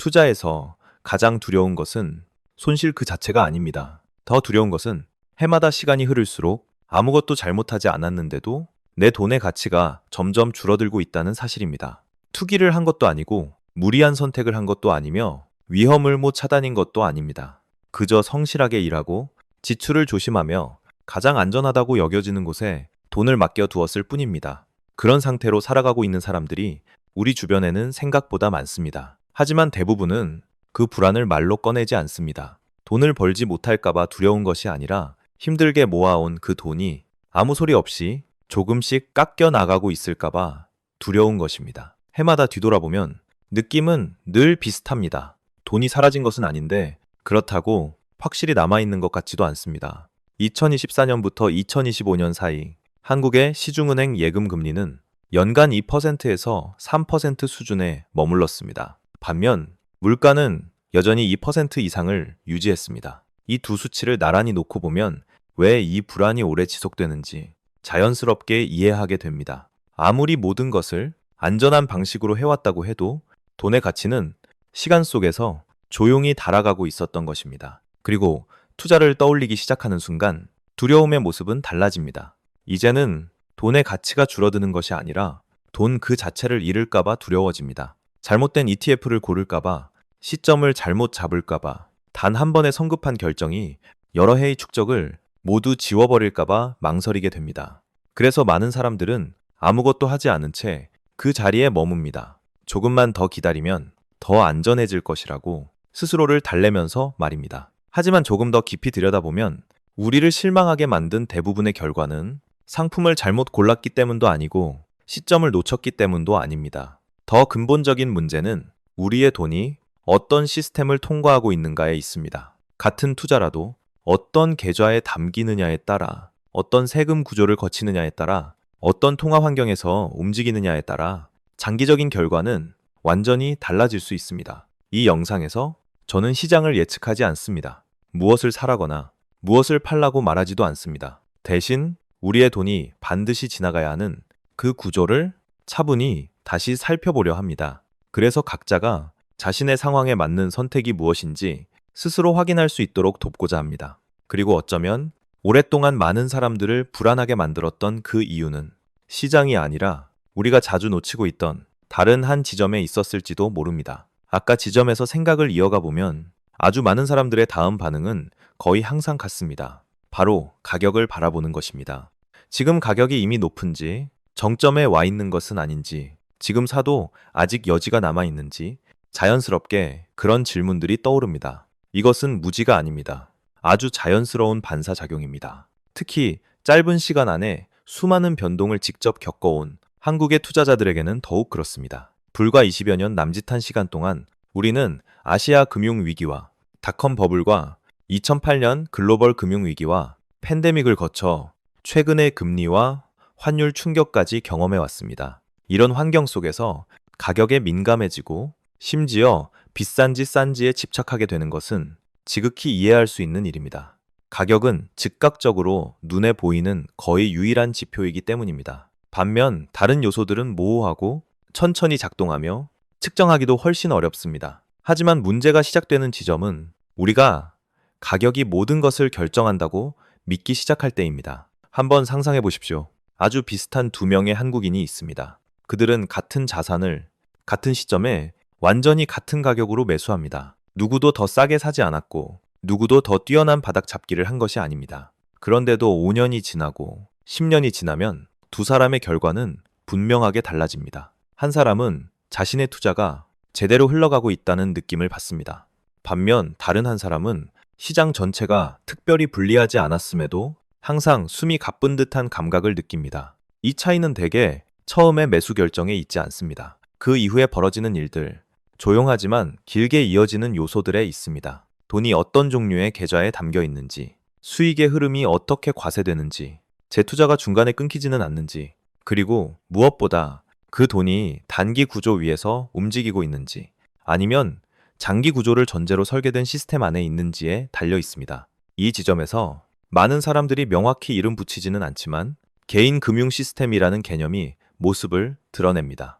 투자에서 가장 두려운 것은 손실 그 자체가 아닙니다. 더 두려운 것은 해마다 시간이 흐를수록 아무것도 잘못하지 않았는데도 내 돈의 가치가 점점 줄어들고 있다는 사실입니다. 투기를 한 것도 아니고 무리한 선택을 한 것도 아니며 위험을 못 차단인 것도 아닙니다. 그저 성실하게 일하고 지출을 조심하며 가장 안전하다고 여겨지는 곳에 돈을 맡겨두었을 뿐입니다. 그런 상태로 살아가고 있는 사람들이 우리 주변에는 생각보다 많습니다. 하지만 대부분은 그 불안을 말로 꺼내지 않습니다. 돈을 벌지 못할까봐 두려운 것이 아니라 힘들게 모아온 그 돈이 아무 소리 없이 조금씩 깎여 나가고 있을까봐 두려운 것입니다. 해마다 뒤돌아보면 느낌은 늘 비슷합니다. 돈이 사라진 것은 아닌데 그렇다고 확실히 남아있는 것 같지도 않습니다. 2024년부터 2025년 사이 한국의 시중은행 예금 금리는 연간 2%에서 3% 수준에 머물렀습니다. 반면 물가는 여전히 2% 이상을 유지했습니다. 이 두 수치를 나란히 놓고 보면 왜 이 불안이 오래 지속되는지 자연스럽게 이해하게 됩니다. 아무리 모든 것을 안전한 방식으로 해왔다고 해도 돈의 가치는 시간 속에서 조용히 달아가고 있었던 것입니다. 그리고 투자를 떠올리기 시작하는 순간 두려움의 모습은 달라집니다. 이제는 돈의 가치가 줄어드는 것이 아니라 돈 그 자체를 잃을까봐 두려워집니다. 잘못된 ETF를 고를까봐, 시점을 잘못 잡을까봐, 단 한 번의 성급한 결정이 여러 해의 축적을 모두 지워버릴까봐 망설이게 됩니다. 그래서 많은 사람들은 아무것도 하지 않은 채 그 자리에 머뭅니다. 조금만 더 기다리면 더 안전해질 것이라고 스스로를 달래면서 말입니다. 하지만 조금 더 깊이 들여다보면 우리를 실망하게 만든 대부분의 결과는 상품을 잘못 골랐기 때문도 아니고 시점을 놓쳤기 때문도 아닙니다. 더 근본적인 문제는 우리의 돈이 어떤 시스템을 통과하고 있는가에 있습니다. 같은 투자라도 어떤 계좌에 담기느냐에 따라, 어떤 세금 구조를 거치느냐에 따라, 어떤 통화 환경에서 움직이느냐에 따라 장기적인 결과는 완전히 달라질 수 있습니다. 이 영상에서 저는 시장을 예측하지 않습니다. 무엇을 사라거나 무엇을 팔라고 말하지도 않습니다. 대신 우리의 돈이 반드시 지나가야 하는 그 구조를 차분히 다시 살펴보려 합니다. 그래서 각자가 자신의 상황에 맞는 선택이 무엇인지 스스로 확인할 수 있도록 돕고자 합니다. 그리고 어쩌면 오랫동안 많은 사람들을 불안하게 만들었던 그 이유는 시장이 아니라 우리가 자주 놓치고 있던 다른 한 지점에 있었을지도 모릅니다. 아까 지점에서 생각을 이어가 보면 아주 많은 사람들의 다음 반응은 거의 항상 같습니다. 바로 가격을 바라보는 것입니다. 지금 가격이 이미 높은지, 정점에 와 있는 것은 아닌지, 지금 사도 아직 여지가 남아 있는지 자연스럽게 그런 질문들이 떠오릅니다. 이것은 무지가 아닙니다. 아주 자연스러운 반사작용입니다. 특히 짧은 시간 안에 수많은 변동을 직접 겪어온 한국의 투자자들에게는 더욱 그렇습니다. 불과 20여 년 남짓한 시간 동안 우리는 아시아 금융위기와 닷컴 버블과 2008년 글로벌 금융위기와 팬데믹을 거쳐 최근의 금리와 환율 충격까지 경험해 왔습니다. 이런 환경 속에서 가격에 민감해지고 심지어 비싼지 싼지에 집착하게 되는 것은 지극히 이해할 수 있는 일입니다. 가격은 즉각적으로 눈에 보이는 거의 유일한 지표이기 때문입니다. 반면 다른 요소들은 모호하고 천천히 작동하며 측정하기도 훨씬 어렵습니다. 하지만 문제가 시작되는 지점은 우리가 가격이 모든 것을 결정한다고 믿기 시작할 때입니다. 한번 상상해 보십시오. 아주 비슷한 두 명의 한국인이 있습니다. 그들은 같은 자산을 같은 시점에 완전히 같은 가격으로 매수합니다. 누구도 더 싸게 사지 않았고 누구도 더 뛰어난 바닥 잡기를 한 것이 아닙니다. 그런데도 5년이 지나고 10년이 지나면 두 사람의 결과는 분명하게 달라집니다. 한 사람은 자신의 투자가 제대로 흘러가고 있다는 느낌을 받습니다. 반면 다른 한 사람은 시장 전체가 특별히 불리하지 않았음에도 항상 숨이 가쁜 듯한 감각을 느낍니다. 이 차이는 대개 처음의 매수 결정에 있지 않습니다. 그 이후에 벌어지는 일들, 조용하지만 길게 이어지는 요소들에 있습니다. 돈이 어떤 종류의 계좌에 담겨 있는지, 수익의 흐름이 어떻게 과세되는지, 재투자가 중간에 끊기지는 않는지, 그리고 무엇보다 그 돈이 단기 구조 위에서 움직이고 있는지, 아니면 장기 구조를 전제로 설계된 시스템 안에 있는지에 달려 있습니다. 이 지점에서 많은 사람들이 명확히 이름 붙이지는 않지만 개인 금융 시스템이라는 개념이 모습을 드러냅니다.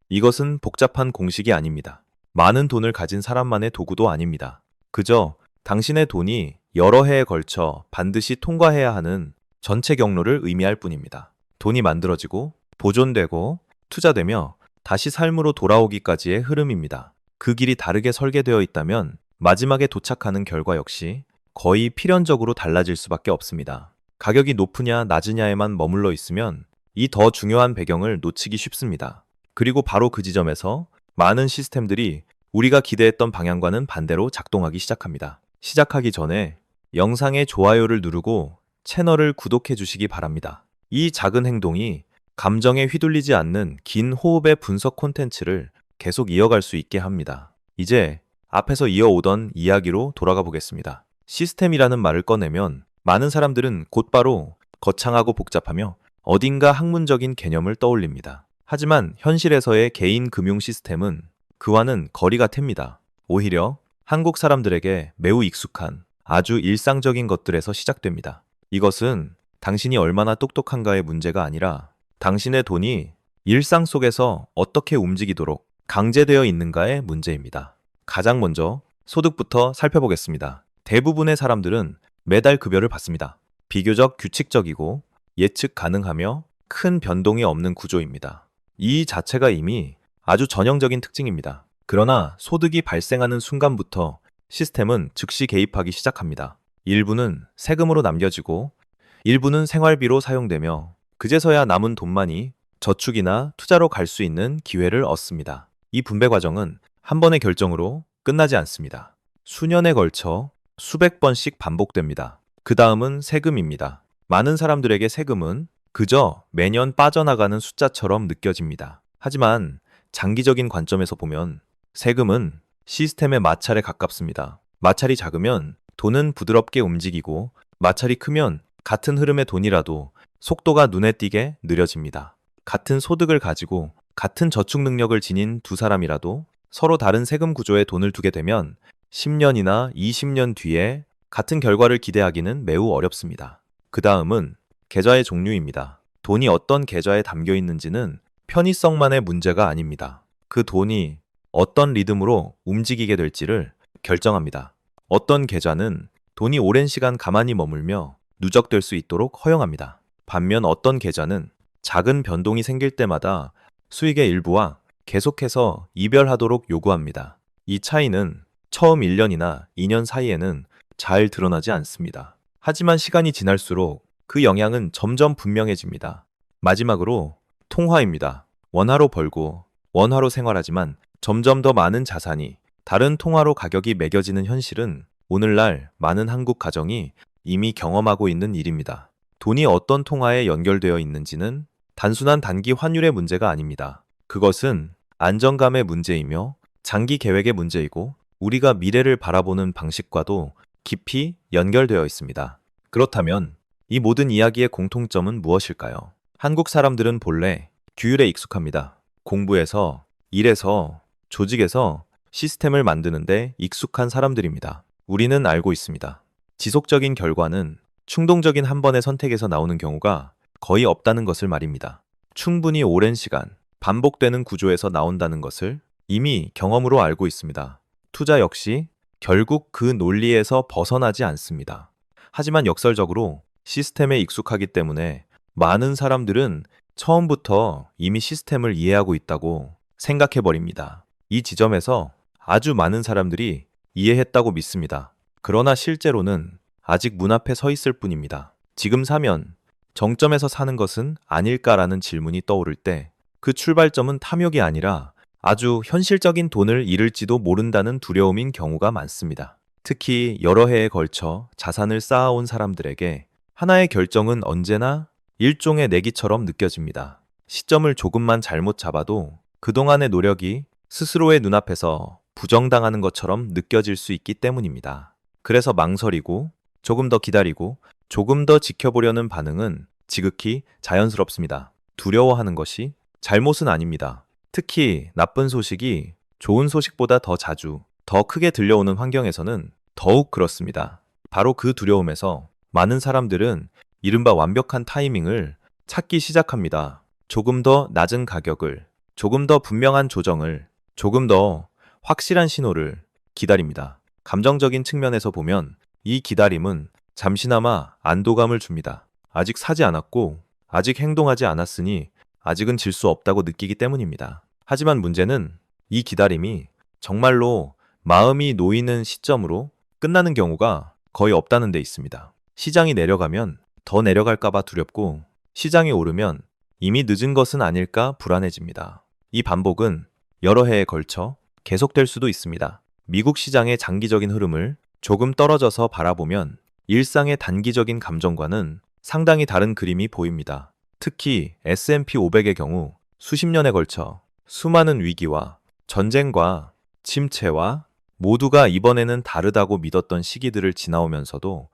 이것은 복잡한 공식이 아닙니다. 많은 돈을 가진 사람만의 도구도 아닙니다. 그저 당신의 돈이 여러 해에 걸쳐 반드시 통과해야 하는 전체 경로를 의미할 뿐입니다. 돈이 만들어지고 보존되고 투자되며 다시 삶으로 돌아오기까지의 흐름입니다. 그 길이 다르게 설계되어 있다면 마지막에 도착하는 결과 역시 거의 필연적으로 달라질 수밖에 없습니다. 가격이 높으냐 낮으냐에만 머물러 있으면 이 더 중요한 배경을 놓치기 쉽습니다. 그리고 바로 그 지점에서 많은 시스템들이 우리가 기대했던 방향과는 반대로 작동하기 시작합니다. 시작하기 전에 영상의 좋아요를 누르고 채널을 구독해 주시기 바랍니다. 이 작은 행동이 감정에 휘둘리지 않는 긴 호흡의 분석 콘텐츠를 계속 이어갈 수 있게 합니다. 이제 앞에서 이어오던 이야기로 돌아가 보겠습니다. 시스템이라는 말을 꺼내면 많은 사람들은 곧바로 거창하고 복잡하며 어딘가 학문적인 개념을 떠올립니다. 하지만 현실에서의 개인 금융 시스템은 그와는 거리가 텄니다. 오히려 한국 사람들에게 매우 익숙한 아주 일상적인 것들에서 시작됩니다. 이것은 당신이 얼마나 똑똑한가의 문제가 아니라 당신의 돈이 일상 속에서 어떻게 움직이도록 강제되어 있는가의 문제입니다. 가장 먼저 소득부터 살펴보겠습니다. 대부분의 사람들은 매달 급여를 받습니다. 비교적 규칙적이고 예측 가능하며 큰 변동이 없는 구조입니다. 이 자체가 이미 아주 전형적인 특징입니다. 그러나 소득이 발생하는 순간부터 시스템은 즉시 개입하기 시작합니다. 일부는 세금으로 남겨지고 일부는 생활비로 사용되며 그제서야 남은 돈만이 저축이나 투자로 갈 수 있는 기회를 얻습니다. 이 분배 과정은 한 번의 결정으로 끝나지 않습니다. 수년에 걸쳐 수백 번씩 반복됩니다. 그 다음은 세금입니다. 많은 사람들에게 세금은 그저 매년 빠져나가는 숫자처럼 느껴집니다. 하지만 장기적인 관점에서 보면 세금은 시스템의 마찰에 가깝습니다. 마찰이 작으면 돈은 부드럽게 움직이고 마찰이 크면 같은 흐름의 돈이라도 속도가 눈에 띄게 느려집니다. 같은 소득을 가지고 같은 저축 능력을 지닌 두 사람이라도 서로 다른 세금 구조에 돈을 두게 되면 10년이나 20년 뒤에 같은 결과를 기대하기는 매우 어렵습니다. 그 다음은 계좌의 종류입니다. 돈이 어떤 계좌에 담겨 있는지는 편의성만의 문제가 아닙니다. 그 돈이 어떤 리듬으로 움직이게 될지를 결정합니다. 어떤 계좌는 돈이 오랜 시간 가만히 머물며 누적될 수 있도록 허용합니다. 반면 어떤 계좌는 작은 변동이 생길 때마다 수익의 일부와 계속해서 이별하도록 요구합니다. 이 차이는 처음 1년이나 2년 사이에는 잘 드러나지 않습니다. 하지만 시간이 지날수록 그 영향은 점점 분명해집니다. 마지막으로 통화입니다. 원화로 벌고 원화로 생활하지만 점점 더 많은 자산이 다른 통화로 가격이 매겨지는 현실은 오늘날 많은 한국 가정이 이미 경험하고 있는 일입니다. 돈이 어떤 통화에 연결되어 있는지는 단순한 단기 환율의 문제가 아닙니다. 그것은 안정감의 문제이며 장기 계획의 문제이고 우리가 미래를 바라보는 방식과도 깊이 연결되어 있습니다. 그렇다면 이 모든 이야기의 공통점은 무엇일까요? 한국 사람들은 본래 규율에 익숙합니다. 공부에서, 일에서, 조직에서 시스템을 만드는데 익숙한 사람들입니다. 우리는 알고 있습니다. 지속적인 결과는 충동적인 한 번의 선택에서 나오는 경우가 거의 없다는 것을 말입니다. 충분히 오랜 시간 반복되는 구조에서 나온다는 것을 이미 경험으로 알고 있습니다. 투자 역시 결국 그 논리에서 벗어나지 않습니다. 하지만 역설적으로 시스템에 익숙하기 때문에 많은 사람들은 처음부터 이미 시스템을 이해하고 있다고 생각해버립니다. 이 지점에서 아주 많은 사람들이 이해했다고 믿습니다. 그러나 실제로는 아직 문 앞에 서 있을 뿐입니다. 지금 사면 정점에서 사는 것은 아닐까라는 질문이 떠오를 때 그 출발점은 탐욕이 아니라 아주 현실적인 돈을 잃을지도 모른다는 두려움인 경우가 많습니다. 특히 여러 해에 걸쳐 자산을 쌓아온 사람들에게 하나의 결정은 언제나 일종의 내기처럼 느껴집니다. 시점을 조금만 잘못 잡아도 그동안의 노력이 스스로의 눈앞에서 부정당하는 것처럼 느껴질 수 있기 때문입니다. 그래서 망설이고 조금 더 기다리고 조금 더 지켜보려는 반응은 지극히 자연스럽습니다. 두려워하는 것이 잘못은 아닙니다. 특히 나쁜 소식이 좋은 소식보다 더 자주, 더 크게 들려오는 환경에서는 더욱 그렇습니다. 바로 그 두려움에서 많은 사람들은 이른바 완벽한 타이밍을 찾기 시작합니다. 조금 더 낮은 가격을, 조금 더 분명한 조정을, 조금 더 확실한 신호를 기다립니다. 감정적인 측면에서 보면 이 기다림은 잠시나마 안도감을 줍니다. 아직 사지 않았고 아직 행동하지 않았으니 아직은 질 수 없다고 느끼기 때문입니다. 하지만 문제는 이 기다림이 정말로 마음이 놓이는 시점으로 끝나는 경우가 거의 없다는 데 있습니다. 시장이 내려가면 더 내려갈까봐 두렵고 시장이 오르면 이미 늦은 것은 아닐까 불안해집니다. 이 반복은 여러 해에 걸쳐 계속될 수도 있습니다. 미국 시장의 장기적인 흐름을 조금 떨어져서 바라보면 일상의 단기적인 감정과는 상당히 다른 그림이 보입니다. 특히 S&P 500의 경우 수십 년에 걸쳐 수많은 위기와 전쟁과 침체와 모두가 이번에는 다르다고 믿었던 시기들을 지나오면서도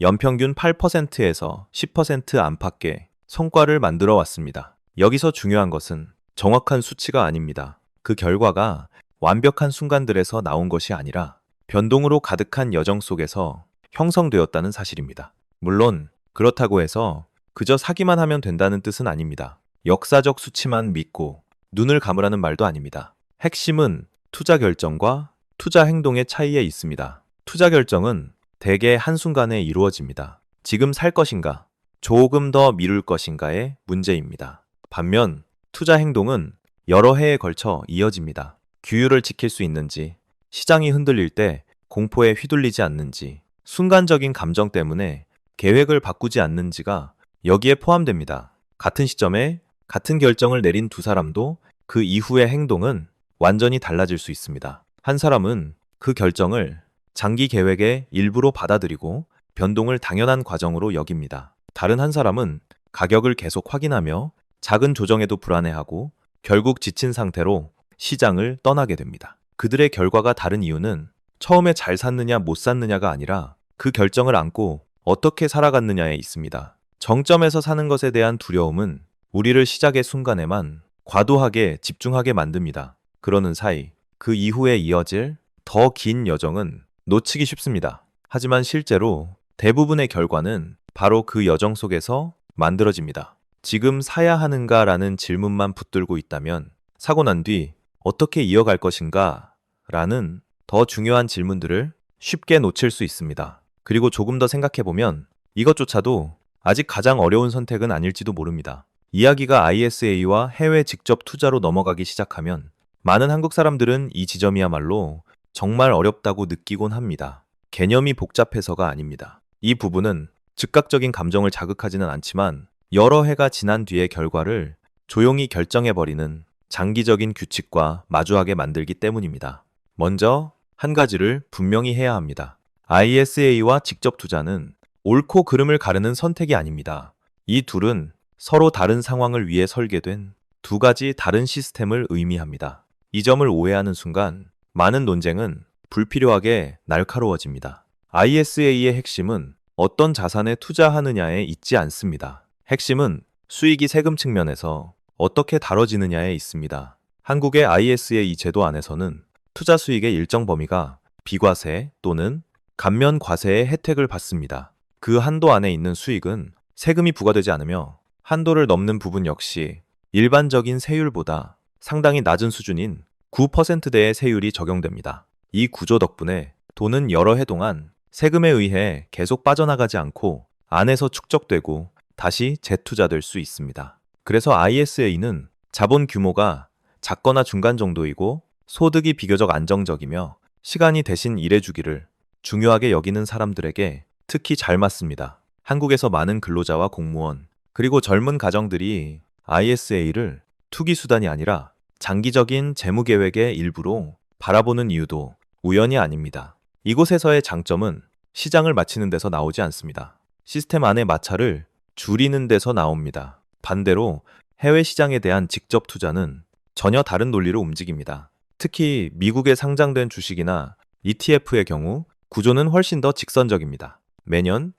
연평균 8%에서 10% 안팎의 성과를 만들어 왔습니다. 여기서 중요한 것은 정확한 수치가 아닙니다. 그 결과가 완벽한 순간들에서 나온 것이 아니라 변동으로 가득한 여정 속에서 형성되었다는 사실입니다. 물론 그렇다고 해서 그저 사기만 하면 된다는 뜻은 아닙니다. 역사적 수치만 믿고 눈을 감으라는 말도 아닙니다. 핵심은 투자 결정과 투자 행동의 차이에 있습니다. 투자 결정은 대개 한순간에 이루어집니다. 지금 살 것인가, 조금 더 미룰 것인가의 문제입니다. 반면 투자 행동은 여러 해에 걸쳐 이어집니다. 규율을 지킬 수 있는지, 시장이 흔들릴 때 공포에 휘둘리지 않는지, 순간적인 감정 때문에 계획을 바꾸지 않는지가 여기에 포함됩니다. 같은 시점에 같은 결정을 내린 두 사람도 그 이후의 행동은 완전히 달라질 수 있습니다. 한 사람은 그 결정을 장기 계획의 일부로 받아들이고 변동을 당연한 과정으로 여깁니다. 다른 한 사람은 가격을 계속 확인하며 작은 조정에도 불안해하고 결국 지친 상태로 시장을 떠나게 됩니다. 그들의 결과가 다른 이유는 처음에 잘 샀느냐 못 샀느냐가 아니라 그 결정을 안고 어떻게 살아갔느냐에 있습니다. 정점에서 사는 것에 대한 두려움은 우리를 시작의 순간에만 과도하게 집중하게 만듭니다. 그러는 사이 그 이후에 이어질 더 긴 여정은 놓치기 쉽습니다. 하지만 실제로 대부분의 결과는 바로 그 여정 속에서 만들어집니다. 지금 사야 하는가라는 질문만 붙들고 있다면 사고 난 뒤 어떻게 이어갈 것인가 라는 더 중요한 질문들을 쉽게 놓칠 수 있습니다. 그리고 조금 더 생각해보면 이것조차도 아직 가장 어려운 선택은 아닐지도 모릅니다. 이야기가 ISA와 해외 직접 투자로 넘어가기 시작하면 많은 한국 사람들은 이 지점이야말로 정말 어렵다고 느끼곤 합니다. 개념이 복잡해서가 아닙니다. 이 부분은 즉각적인 감정을 자극하지는 않지만 여러 해가 지난 뒤의 결과를 조용히 결정해버리는 장기적인 규칙과 마주하게 만들기 때문입니다. 먼저 한 가지를 분명히 해야 합니다. ISA와 직접 투자는 옳고 그름을 가르는 선택이 아닙니다. 이 둘은 서로 다른 상황을 위해 설계된 두 가지 다른 시스템을 의미합니다. 이 점을 오해하는 순간 많은 논쟁은 불필요하게 날카로워집니다. ISA의 핵심은 어떤 자산에 투자하느냐에 있지 않습니다. 핵심은 수익이 세금 측면에서 어떻게 다뤄지느냐에 있습니다. 한국의 ISA 제도 안에서는 투자 수익의 일정 범위가 비과세 또는 감면과세의 혜택을 받습니다. 그 한도 안에 있는 수익은 세금이 부과되지 않으며 한도를 넘는 부분 역시 일반적인 세율보다 상당히 낮은 수준인 9%대의 세율이 적용됩니다. 이 구조 덕분에 돈은 여러 해 동안 세금에 의해 계속 빠져나가지 않고 안에서 축적되고 다시 재투자될 수 있습니다. 그래서 ISA는 자본 규모가 작거나 중간 정도이고 소득이 비교적 안정적이며 시간이 대신 일해주기를 중요하게 여기는 사람들에게 특히 잘 맞습니다. 한국에서 많은 근로자와 공무원, 그리고 젊은 가정들이 ISA를 투기 수단이 아니라 장기적인 재무 계획의 일부로 바라보는 이유도 우연이 아닙니다. 이곳에서의 장점은 시장을 맞히는 데서 나오지 않습니다. 시스템 안의 마찰을 줄이는 데서 나옵니다. 반대로 해외 시장에 대한 직접 투자는 전혀 다른 논리로 움직입니다. 특히 미국에 상장된 주식이나 ETF의 경우 구조는 훨씬 더 직선적입니다. 매년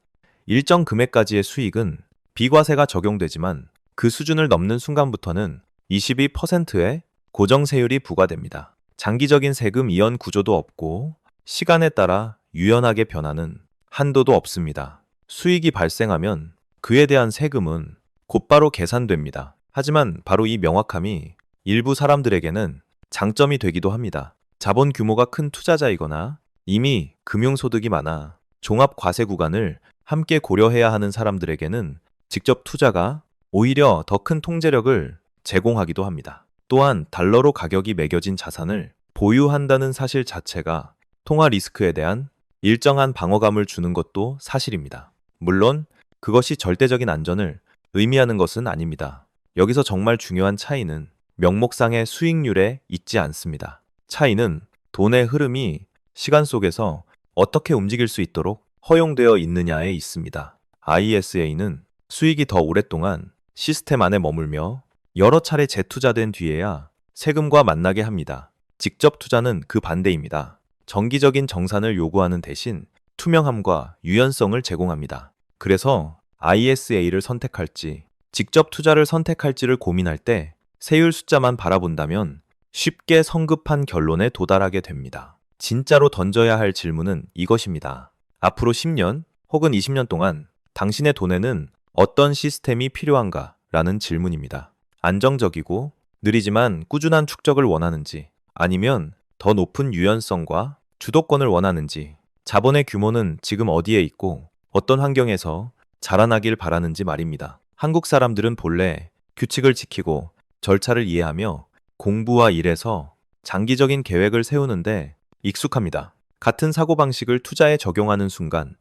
일정 금액까지의 수익은 비과세가 적용되지만 그 수준을 넘는 순간부터는 22%의 고정세율이 부과됩니다. 장기적인 세금 이연 구조도 없고 시간에 따라 유연하게 변하는 한도도 없습니다. 수익이 발생하면 그에 대한 세금은 곧바로 계산됩니다. 하지만 바로 이 명확함이 일부 사람들에게는 장점이 되기도 합니다. 자본 규모가 큰 투자자이거나 이미 금융소득이 많아 종합 과세 구간을 함께 고려해야 하는 사람들에게는 직접 투자가 오히려 더 큰 통제력을 제공하기도 합니다. 또한 달러로 가격이 매겨진 자산을 보유한다는 사실 자체가 통화 리스크에 대한 일정한 방어감을 주는 것도 사실입니다. 물론 그것이 절대적인 안전을 의미하는 것은 아닙니다. 여기서 정말 중요한 차이는 명목상의 수익률에 있지 않습니다. 차이는 돈의 흐름이 시간 속에서 어떻게 움직일 수 있도록 허용되어 있느냐에 있습니다. ISA는 수익이 더 오랫동안 시스템 안에 머물며 여러 차례 재투자된 뒤에야 세금과 만나게 합니다. 직접 투자는 그 반대입니다. 정기적인 정산을 요구하는 대신 투명함과 유연성을 제공합니다. 그래서 ISA를 선택할지 직접 투자를 선택할지를 고민할 때 세율 숫자만 바라본다면 쉽게 성급한 결론에 도달하게 됩니다. 진짜로 던져야 할 질문은 이것입니다. 앞으로 10년 혹은 20년 동안 당신의 돈에는 어떤 시스템이 필요한가? 라는 질문입니다. 안정적이고 느리지만 꾸준한 축적을 원하는지, 아니면 더 높은 유연성과 주도권을 원하는지, 자본의 규모는 지금 어디에 있고 어떤 환경에서 자라나길 바라는지 말입니다. 한국 사람들은 본래 규칙을 지키고 절차를 이해하며 공부와 일에서 장기적인 계획을 세우는데 익숙합니다. 같은 사고방식을 투자에 적용하는 순간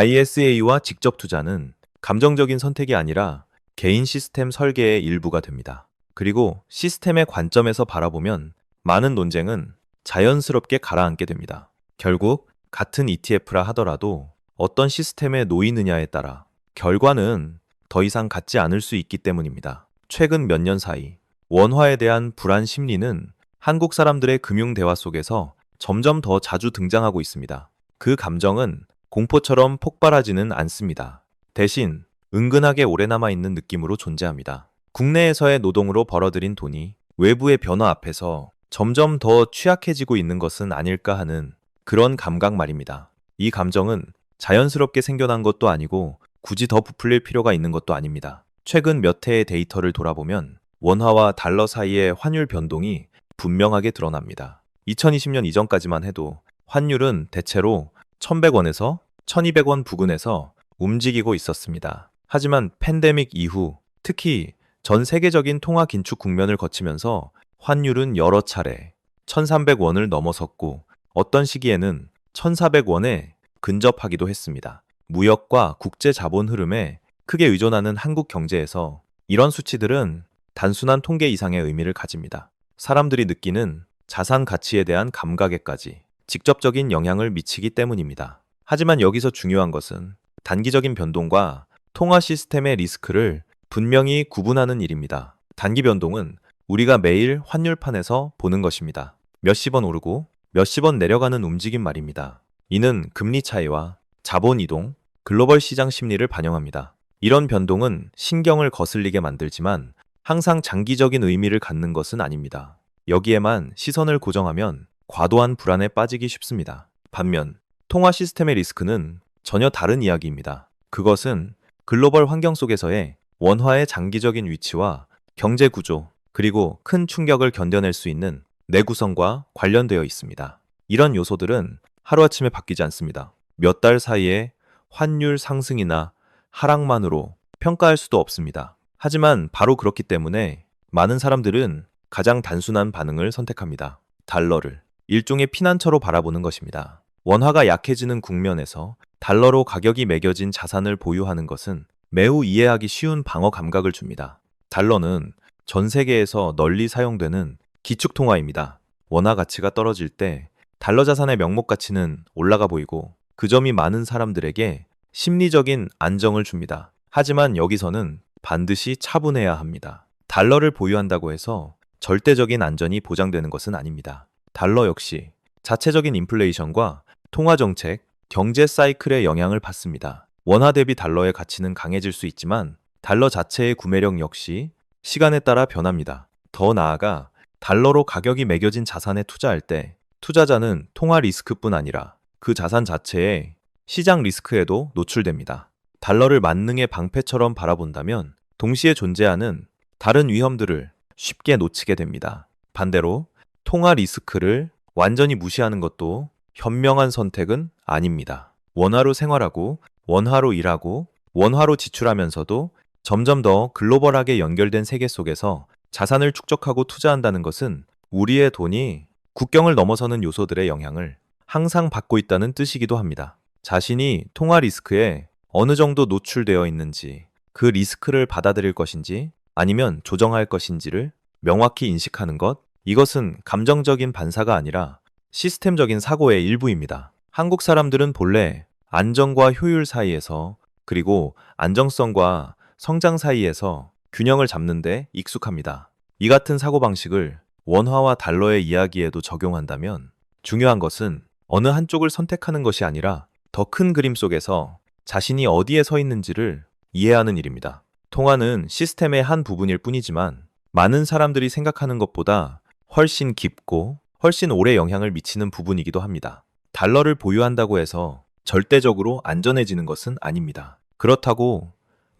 ISA와 직접 투자는 감정적인 선택이 아니라 개인 시스템 설계의 일부가 됩니다. 그리고 시스템의 관점에서 바라보면 많은 논쟁은 자연스럽게 가라앉게 됩니다. 결국 같은 ETF라 하더라도 어떤 시스템에 놓이느냐에 따라 결과는 더 이상 같지 않을 수 있기 때문입니다. 최근 몇 년 사이 원화에 대한 불안 심리는 한국 사람들의 금융 대화 속에서 점점 더 자주 등장하고 있습니다. 그 감정은 공포처럼 폭발하지는 않습니다. 대신 은근하게 오래 남아있는 느낌으로 존재합니다. 국내에서의 노동으로 벌어들인 돈이 외부의 변화 앞에서 점점 더 취약해지고 있는 것은 아닐까 하는 그런 감각 말입니다. 이 감정은 자연스럽게 생겨난 것도 아니고 굳이 더 부풀릴 필요가 있는 것도 아닙니다. 최근 몇 해의 데이터를 돌아보면 원화와 달러 사이의 환율 변동이 분명하게 드러납니다. 2020년 이전까지만 해도 환율은 대체로 1100원에서 1200원 부근에서 움직이고 있었습니다. 하지만 팬데믹 이후 특히 전 세계적인 통화 긴축 국면을 거치면서 환율은 여러 차례 1300원을 넘어섰고 어떤 시기에는 1400원에 근접하기도 했습니다. 무역과 국제 자본 흐름에 크게 의존하는 한국 경제에서 이런 수치들은 단순한 통계 이상의 의미를 가집니다. 사람들이 느끼는 자산 가치에 대한 감각에까지 직접적인 영향을 미치기 때문입니다. 하지만 여기서 중요한 것은 단기적인 변동과 통화 시스템의 리스크를 분명히 구분하는 일입니다. 단기 변동은 우리가 매일 환율판에서 보는 것입니다. 몇십 원 오르고 몇십 원 내려가는 움직임 말입니다. 이는 금리 차이와 자본 이동, 글로벌 시장 심리를 반영합니다. 이런 변동은 신경을 거슬리게 만들지만 항상 장기적인 의미를 갖는 것은 아닙니다. 여기에만 시선을 고정하면 과도한 불안에 빠지기 쉽습니다. 반면 통화 시스템의 리스크는 전혀 다른 이야기입니다. 그것은 글로벌 환경 속에서의 원화의 장기적인 위치와 경제 구조, 그리고 큰 충격을 견뎌낼 수 있는 내구성과 관련되어 있습니다. 이런 요소들은 하루아침에 바뀌지 않습니다. 몇 달 사이에 환율 상승이나 하락만으로 평가할 수도 없습니다. 하지만 바로 그렇기 때문에 많은 사람들은 가장 단순한 반응을 선택합니다. 달러를 일종의 피난처로 바라보는 것입니다. 원화가 약해지는 국면에서 달러로 가격이 매겨진 자산을 보유하는 것은 매우 이해하기 쉬운 방어 감각을 줍니다. 달러는 전 세계에서 널리 사용되는 기축통화입니다. 원화 가치가 떨어질 때 달러 자산의 명목 가치는 올라가 보이고 그 점이 많은 사람들에게 심리적인 안정을 줍니다. 하지만 여기서는 반드시 차분해야 합니다. 달러를 보유한다고 해서 절대적인 안전이 보장되는 것은 아닙니다. 달러 역시 자체적인 인플레이션과 통화정책, 경제 사이클의 영향을 받습니다. 원화 대비 달러의 가치는 강해질 수 있지만 달러 자체의 구매력 역시 시간에 따라 변합니다. 더 나아가 달러로 가격이 매겨진 자산에 투자할 때 투자자는 통화 리스크뿐 아니라 그 자산 자체의 시장 리스크에도 노출됩니다. 달러를 만능의 방패처럼 바라본다면 동시에 존재하는 다른 위험들을 쉽게 놓치게 됩니다. 반대로 통화 리스크를 완전히 무시하는 것도 현명한 선택은 아닙니다. 원화로 생활하고, 원화로 일하고, 원화로 지출하면서도 점점 더 글로벌하게 연결된 세계 속에서 자산을 축적하고 투자한다는 것은 우리의 돈이 국경을 넘어서는 요소들의 영향을 항상 받고 있다는 뜻이기도 합니다. 자신이 통화 리스크에 어느 정도 노출되어 있는지, 그 리스크를 받아들일 것인지 아니면 조정할 것인지를 명확히 인식하는 것, 이것은 감정적인 반사가 아니라 시스템적인 사고의 일부입니다. 한국 사람들은 본래 안정과 효율 사이에서, 그리고 안정성과 성장 사이에서 균형을 잡는 데 익숙합니다. 이 같은 사고방식을 원화와 달러의 이야기에도 적용한다면 중요한 것은 어느 한쪽을 선택하는 것이 아니라 더 큰 그림 속에서 자신이 어디에 서 있는지를 이해하는 일입니다. 통화는 시스템의 한 부분일 뿐이지만 많은 사람들이 생각하는 것보다 훨씬 깊고 훨씬 오래 영향을 미치는 부분이기도 합니다. 달러를 보유한다고 해서 절대적으로 안전해지는 것은 아닙니다. 그렇다고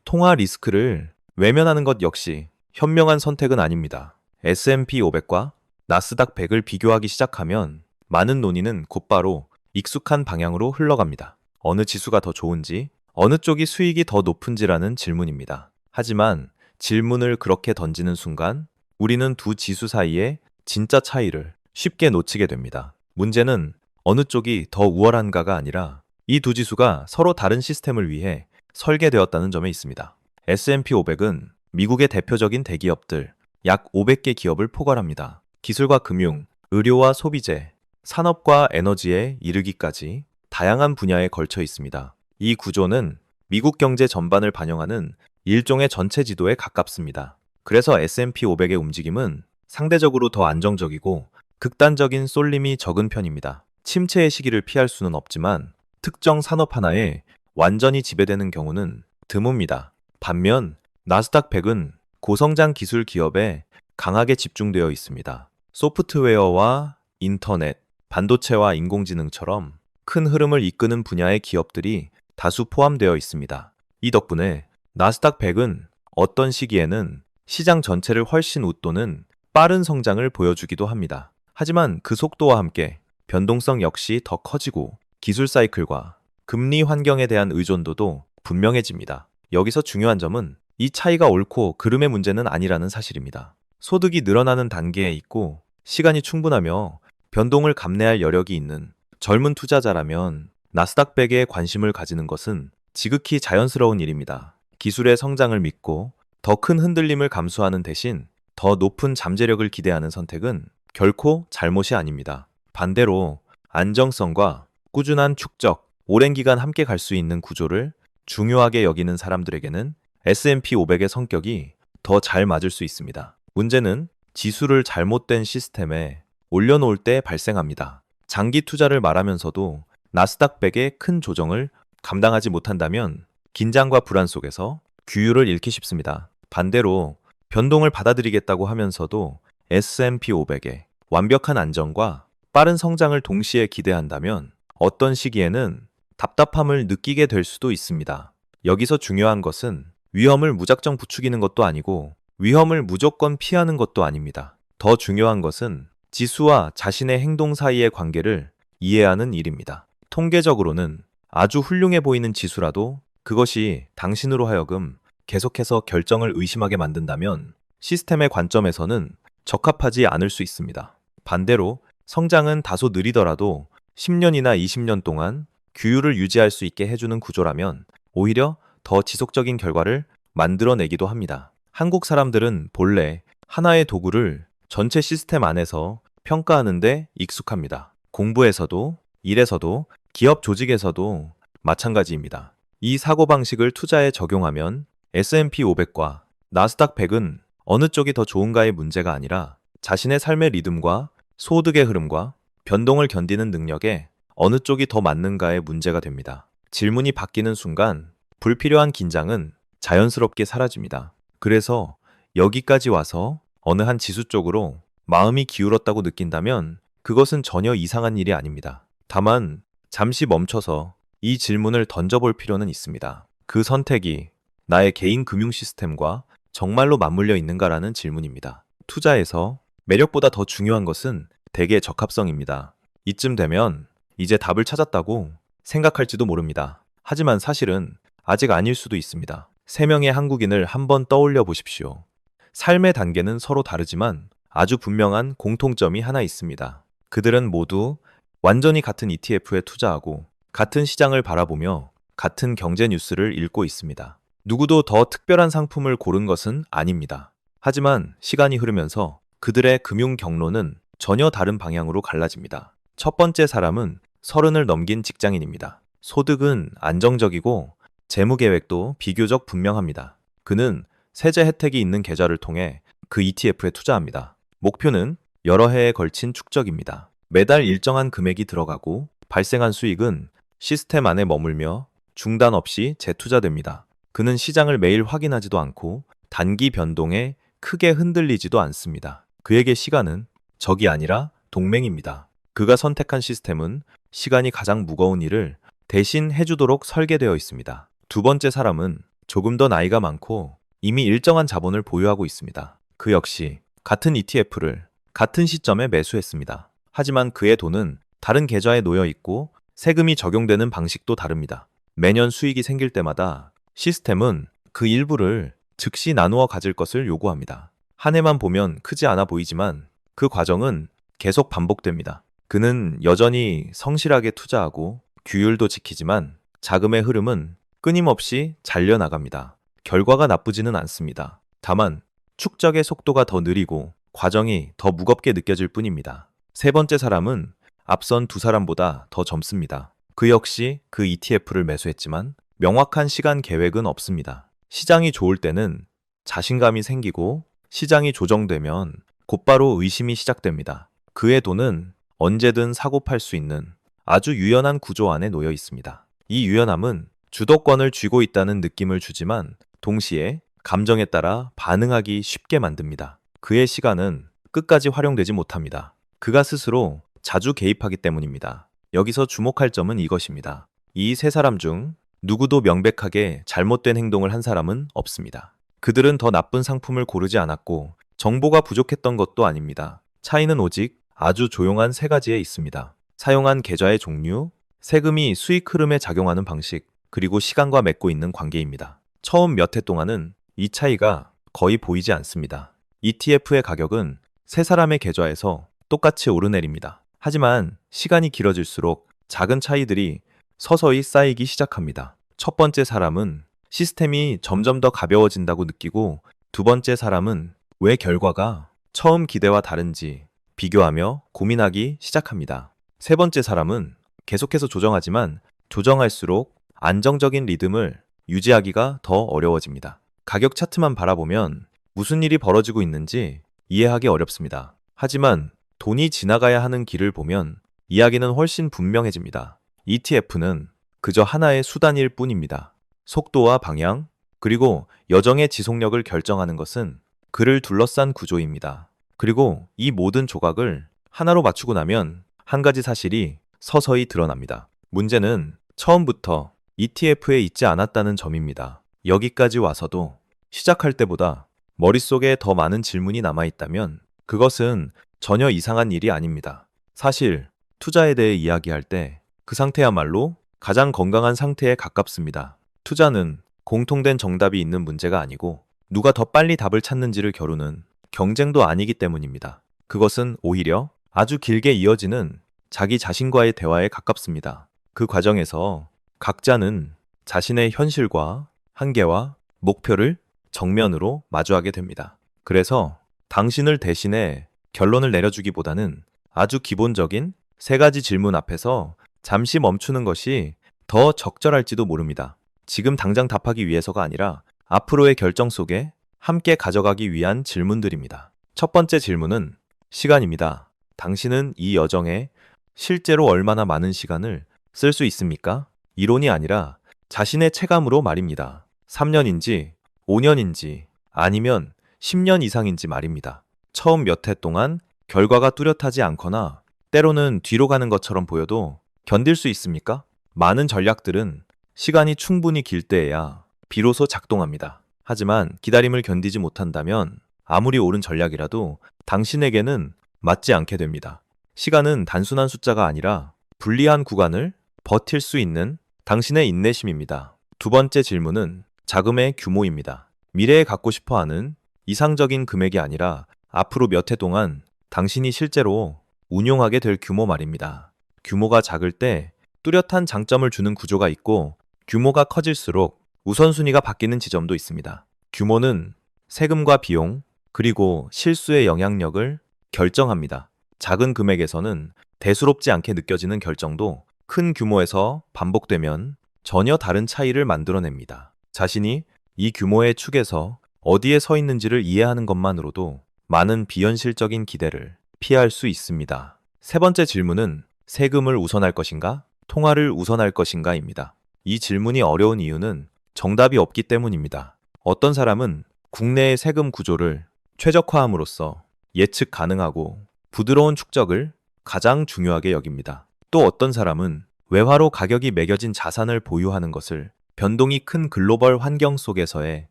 통화 리스크를 외면하는 것 역시 현명한 선택은 아닙니다. S&P 500과 나스닥 100을 비교하기 시작하면 많은 논의는 곧바로 익숙한 방향으로 흘러갑니다. 어느 지수가 더 좋은지, 어느 쪽이 수익이 더 높은지라는 질문입니다. 하지만 질문을 그렇게 던지는 순간 우리는 두 지수 사이의 진짜 차이를 쉽게 놓치게 됩니다. 문제는 어느 쪽이 더 우월한가가 아니라 이 두 지수가 서로 다른 시스템을 위해 설계되었다는 점에 있습니다. S&P 500은 미국의 대표적인 대기업들 약 500개 기업을 포괄합니다. 기술과 금융, 의료와 소비재, 산업과 에너지에 이르기까지 다양한 분야에 걸쳐 있습니다. 이 구조는 미국 경제 전반을 반영하는 일종의 전체 지도에 가깝습니다. 그래서 S&P 500의 움직임은 상대적으로 더 안정적이고 극단적인 쏠림이 적은 편입니다. 침체의 시기를 피할 수는 없지만 특정 산업 하나에 완전히 지배되는 경우는 드뭅니다. 반면 나스닥 100은 고성장 기술 기업에 강하게 집중되어 있습니다. 소프트웨어와 인터넷, 반도체와 인공지능처럼 큰 흐름을 이끄는 분야의 기업들이 다수 포함되어 있습니다. 이 덕분에 나스닥 100은 어떤 시기에는 시장 전체를 훨씬 웃도는 빠른 성장을 보여주기도 합니다. 하지만 그 속도와 함께 변동성 역시 더 커지고 기술 사이클과 금리 환경에 대한 의존도도 분명해집니다. 여기서 중요한 점은 이 차이가 옳고 그름의 문제는 아니라는 사실입니다. 소득이 늘어나는 단계에 있고 시간이 충분하며 변동을 감내할 여력이 있는 젊은 투자자라면 나스닥 100에 관심을 가지는 것은 지극히 자연스러운 일입니다. 기술의 성장을 믿고 더 큰 흔들림을 감수하는 대신 더 높은 잠재력을 기대하는 선택은 결코 잘못이 아닙니다. 반대로 안정성과 꾸준한 축적, 오랜 기간 함께 갈 수 있는 구조를 중요하게 여기는 사람들에게는 S&P 500의 성격이 더 잘 맞을 수 있습니다. 문제는 지수를 잘못된 시스템에 올려놓을 때 발생합니다. 장기 투자를 말하면서도 나스닥 100의 큰 조정을 감당하지 못한다면 긴장과 불안 속에서 규율을 잃기 쉽습니다. 반대로 변동을 받아들이겠다고 하면서도 S&P 500의 완벽한 안정과 빠른 성장을 동시에 기대한다면 어떤 시기에는 답답함을 느끼게 될 수도 있습니다. 여기서 중요한 것은 위험을 무작정 부추기는 것도 아니고 위험을 무조건 피하는 것도 아닙니다. 더 중요한 것은 지수와 자신의 행동 사이의 관계를 이해하는 일입니다. 통계적으로는 아주 훌륭해 보이는 지수라도 그것이 당신으로 하여금 계속해서 결정을 의심하게 만든다면 시스템의 관점에서는 적합하지 않을 수 있습니다. 반대로 성장은 다소 느리더라도 10년이나 20년 동안 규율을 유지할 수 있게 해주는 구조라면 오히려 더 지속적인 결과를 만들어내기도 합니다. 한국 사람들은 본래 하나의 도구를 전체 시스템 안에서 평가하는데 익숙합니다. 공부에서도, 일에서도, 기업 조직에서도 마찬가지입니다. 이 사고방식을 투자에 적용하면 S&P 500과 나스닥 100은 어느 쪽이 더 좋은가의 문제가 아니라 자신의 삶의 리듬과 소득의 흐름과 변동을 견디는 능력에 어느 쪽이 더 맞는가의 문제가 됩니다. 질문이 바뀌는 순간 불필요한 긴장은 자연스럽게 사라집니다. 그래서 여기까지 와서 어느 한 지수 쪽으로 마음이 기울었다고 느낀다면 그것은 전혀 이상한 일이 아닙니다. 다만 잠시 멈춰서 이 질문을 던져볼 필요는 있습니다. 그 선택이 나의 개인 금융 시스템과 정말로 맞물려 있는가라는 질문입니다. 투자에서 매력보다 더 중요한 것은 대개 적합성입니다. 이쯤 되면 이제 답을 찾았다고 생각할지도 모릅니다. 하지만 사실은 아직 아닐 수도 있습니다. 세 명의 한국인을 한번 떠올려 보십시오. 삶의 단계는 서로 다르지만 아주 분명한 공통점이 하나 있습니다. 그들은 모두 완전히 같은 ETF에 투자하고 같은 시장을 바라보며 같은 경제 뉴스를 읽고 있습니다. 누구도 더 특별한 상품을 고른 것은 아닙니다. 하지만 시간이 흐르면서 그들의 금융 경로는 전혀 다른 방향으로 갈라집니다. 첫 번째 사람은 30을 넘긴 직장인입니다. 소득은 안정적이고 재무 계획도 비교적 분명합니다. 그는 세제 혜택이 있는 계좌를 통해 그 ETF에 투자합니다. 목표는 여러 해에 걸친 축적입니다. 매달 일정한 금액이 들어가고 발생한 수익은 시스템 안에 머물며 중단 없이 재투자됩니다. 그는 시장을 매일 확인하지도 않고 단기 변동에 크게 흔들리지도 않습니다. 그에게 시간은 적이 아니라 동맹입니다. 그가 선택한 시스템은 시간이 가장 무거운 일을 대신 해주도록 설계되어 있습니다. 두 번째 사람은 조금 더 나이가 많고 이미 일정한 자본을 보유하고 있습니다. 그 역시 같은 ETF를 같은 시점에 매수했습니다. 하지만 그의 돈은 다른 계좌에 놓여 있고 세금이 적용되는 방식도 다릅니다. 매년 수익이 생길 때마다 시스템은 그 일부를 즉시 나누어 가질 것을 요구합니다. 한 해만 보면 크지 않아 보이지만 그 과정은 계속 반복됩니다. 그는 여전히 성실하게 투자하고 규율도 지키지만 자금의 흐름은 끊임없이 잘려나갑니다. 결과가 나쁘지는 않습니다. 다만 축적의 속도가 더 느리고 과정이 더 무겁게 느껴질 뿐입니다. 세 번째 사람은 앞선 두 사람보다 더 젊습니다. 그 역시 그 ETF를 매수했지만 명확한 시간 계획은 없습니다. 시장이 좋을 때는 자신감이 생기고 시장이 조정되면 곧바로 의심이 시작됩니다. 그의 돈은 언제든 사고 팔 수 있는 아주 유연한 구조 안에 놓여 있습니다. 이 유연함은 주도권을 쥐고 있다는 느낌을 주지만 동시에 감정에 따라 반응하기 쉽게 만듭니다. 그의 시간은 끝까지 활용되지 못합니다. 그가 스스로 자주 개입하기 때문입니다. 여기서 주목할 점은 이것입니다. 이 세 사람 중 누구도 명백하게 잘못된 행동을 한 사람은 없습니다. 그들은 더 나쁜 상품을 고르지 않았고 정보가 부족했던 것도 아닙니다. 차이는 오직 아주 조용한 세 가지에 있습니다. 사용한 계좌의 종류, 세금이 수익 흐름에 작용하는 방식, 그리고 시간과 맺고 있는 관계입니다. 처음 몇 해 동안은 이 차이가 거의 보이지 않습니다. ETF의 가격은 세 사람의 계좌에서 똑같이 오르내립니다. 하지만 시간이 길어질수록 작은 차이들이 서서히 쌓이기 시작합니다. 첫 번째 사람은 시스템이 점점 더 가벼워진다고 느끼고 두 번째 사람은 왜 결과가 처음 기대와 다른지 비교하며 고민하기 시작합니다. 세 번째 사람은 계속해서 조정하지만 조정할수록 안정적인 리듬을 유지하기가 더 어려워집니다. 가격 차트만 바라보면 무슨 일이 벌어지고 있는지 이해하기 어렵습니다. 하지만 돈이 지나가야 하는 길을 보면 이야기는 훨씬 분명해집니다. ETF는 그저 하나의 수단일 뿐입니다. 속도와 방향, 그리고 여정의 지속력을 결정하는 것은 그를 둘러싼 구조입니다. 그리고 이 모든 조각을 하나로 맞추고 나면 한 가지 사실이 서서히 드러납니다. 문제는 처음부터 ETF에 있지 않았다는 점입니다. 여기까지 와서도 시작할 때보다 머릿속에 더 많은 질문이 남아있다면 그것은 전혀 이상한 일이 아닙니다. 사실 투자에 대해 이야기할 때 그 상태야말로 가장 건강한 상태에 가깝습니다. 투자는 공통된 정답이 있는 문제가 아니고 누가 더 빨리 답을 찾는지를 겨루는 경쟁도 아니기 때문입니다. 그것은 오히려 아주 길게 이어지는 자기 자신과의 대화에 가깝습니다. 그 과정에서 각자는 자신의 현실과 한계와 목표를 정면으로 마주하게 됩니다. 그래서 당신을 대신해 결론을 내려주기보다는 아주 기본적인 세 가지 질문 앞에서 잠시 멈추는 것이 더 적절할지도 모릅니다. 지금 당장 답하기 위해서가 아니라 앞으로의 결정 속에 함께 가져가기 위한 질문들입니다. 첫 번째 질문은 시간입니다. 당신은 이 여정에 실제로 얼마나 많은 시간을 쓸 수 있습니까? 이론이 아니라 자신의 체감으로 말입니다. 3년인지 5년인지 아니면 10년 이상인지 말입니다. 처음 몇 해 동안 결과가 뚜렷하지 않거나 때로는 뒤로 가는 것처럼 보여도 견딜 수 있습니까? 많은 전략들은 시간이 충분히 길 때에야 비로소 작동합니다. 하지만 기다림을 견디지 못한다면 아무리 옳은 전략이라도 당신에게는 맞지 않게 됩니다. 시간은 단순한 숫자가 아니라 불리한 구간을 버틸 수 있는 당신의 인내심입니다. 두 번째 질문은 자금의 규모입니다. 미래에 갖고 싶어 하는 이상적인 금액이 아니라 앞으로 몇 해 동안 당신이 실제로 운용하게 될 규모 말입니다. 규모가 작을 때 뚜렷한 장점을 주는 구조가 있고 규모가 커질수록 우선순위가 바뀌는 지점도 있습니다. 규모는 세금과 비용, 그리고 실수의 영향력을 결정합니다. 작은 금액에서는 대수롭지 않게 느껴지는 결정도 큰 규모에서 반복되면 전혀 다른 차이를 만들어냅니다. 자신이 이 규모의 축에서 어디에 서 있는지를 이해하는 것만으로도 많은 비현실적인 기대를 피할 수 있습니다. 세 번째 질문은 세금을 우선할 것인가, 통화를 우선할 것인가입니다. 이 질문이 어려운 이유는 정답이 없기 때문입니다. 어떤 사람은 국내의 세금 구조를 최적화함으로써 예측 가능하고 부드러운 축적을 가장 중요하게 여깁니다. 또 어떤 사람은 외화로 가격이 매겨진 자산을 보유하는 것을 변동이 큰 글로벌 환경 속에서의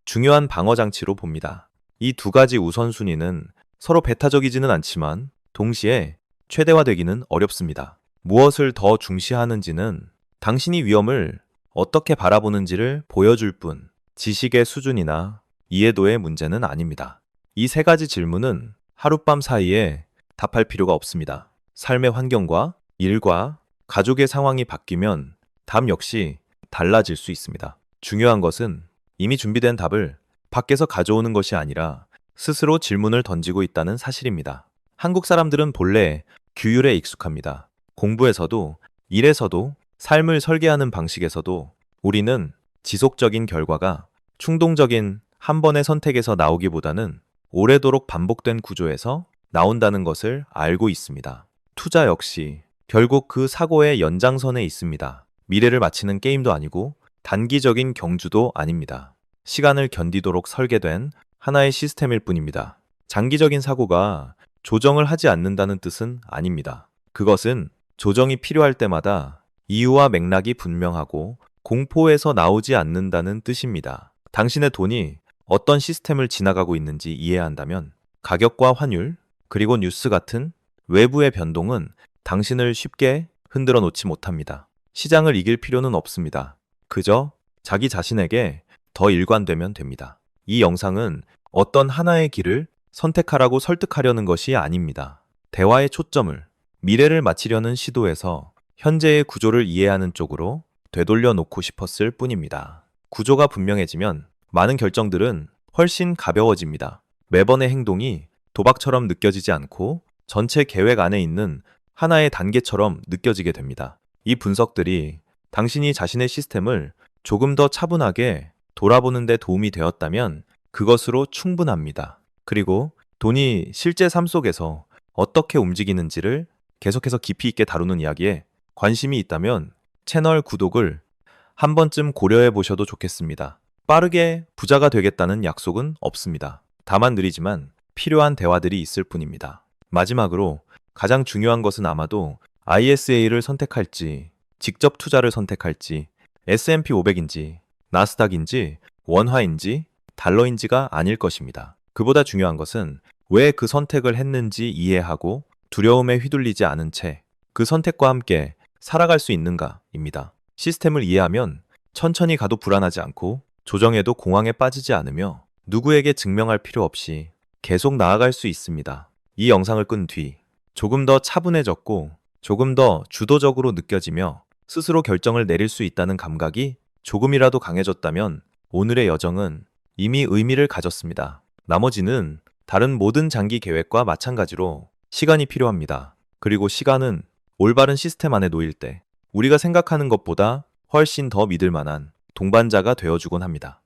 중요한 방어 장치로 봅니다. 이 두 가지 우선순위는 서로 배타적이지는 않지만 동시에 최대화되기는 어렵습니다. 무엇을 더 중시하는지는 당신이 위험을 어떻게 바라보는지를 보여줄 뿐 지식의 수준이나 이해도의 문제는 아닙니다. 이 세 가지 질문은 하룻밤 사이에 답할 필요가 없습니다. 삶의 환경과 일과 가족의 상황이 바뀌면 답 역시 달라질 수 있습니다. 중요한 것은 이미 준비된 답을 밖에서 가져오는 것이 아니라 스스로 질문을 던지고 있다는 사실입니다. 한국 사람들은 본래 규율에 익숙합니다. 공부에서도, 일에서도, 삶을 설계하는 방식에서도 우리는 지속적인 결과가 충동적인 한 번의 선택에서 나오기보다는 오래도록 반복된 구조에서 나온다는 것을 알고 있습니다. 투자 역시 결국 그 사고의 연장선에 있습니다. 미래를 맞히는 게임도 아니고 단기적인 경주도 아닙니다. 시간을 견디도록 설계된 하나의 시스템일 뿐입니다. 장기적인 사고가 조정을 하지 않는다는 뜻은 아닙니다. 그것은 조정이 필요할 때마다 이유와 맥락이 분명하고 공포에서 나오지 않는다는 뜻입니다. 당신의 돈이 어떤 시스템을 지나가고 있는지 이해한다면 가격과 환율, 그리고 뉴스 같은 외부의 변동은 당신을 쉽게 흔들어 놓지 못합니다. 시장을 이길 필요는 없습니다. 그저 자기 자신에게 더 일관되면 됩니다. 이 영상은 어떤 하나의 길을 선택하라고 설득하려는 것이 아닙니다. 대화의 초점을 미래를 맞히려는 시도에서 현재의 구조를 이해하는 쪽으로 되돌려 놓고 싶었을 뿐입니다. 구조가 분명해지면 많은 결정들은 훨씬 가벼워집니다. 매번의 행동이 도박처럼 느껴지지 않고 전체 계획 안에 있는 하나의 단계처럼 느껴지게 됩니다. 이 분석들이 당신이 자신의 시스템을 조금 더 차분하게 돌아보는 데 도움이 되었다면 그것으로 충분합니다. 그리고 돈이 실제 삶 속에서 어떻게 움직이는지를 계속해서 깊이 있게 다루는 이야기에 관심이 있다면 채널 구독을 한 번쯤 고려해 보셔도 좋겠습니다. 빠르게 부자가 되겠다는 약속은 없습니다. 다만 느리지만 필요한 대화들이 있을 뿐입니다. 마지막으로 가장 중요한 것은 아마도 ISA를 선택할지, 직접 투자를 선택할지, S&P 500인지, 나스닥인지, 원화인지, 달러인지가 아닐 것입니다. 그보다 중요한 것은 왜 그 선택을 했는지 이해하고 두려움에 휘둘리지 않은 채 그 선택과 함께 살아갈 수 있는가입니다. 시스템을 이해하면 천천히 가도 불안하지 않고 조정에도 공황에 빠지지 않으며 누구에게 증명할 필요 없이 계속 나아갈 수 있습니다. 이 영상을 끈 뒤 조금 더 차분해졌고 조금 더 주도적으로 느껴지며 스스로 결정을 내릴 수 있다는 감각이 조금이라도 강해졌다면 오늘의 여정은 이미 의미를 가졌습니다. 나머지는 다른 모든 장기 계획과 마찬가지로 시간이 필요합니다. 그리고 시간은 올바른 시스템 안에 놓일 때 우리가 생각하는 것보다 훨씬 더 믿을 만한 동반자가 되어주곤 합니다.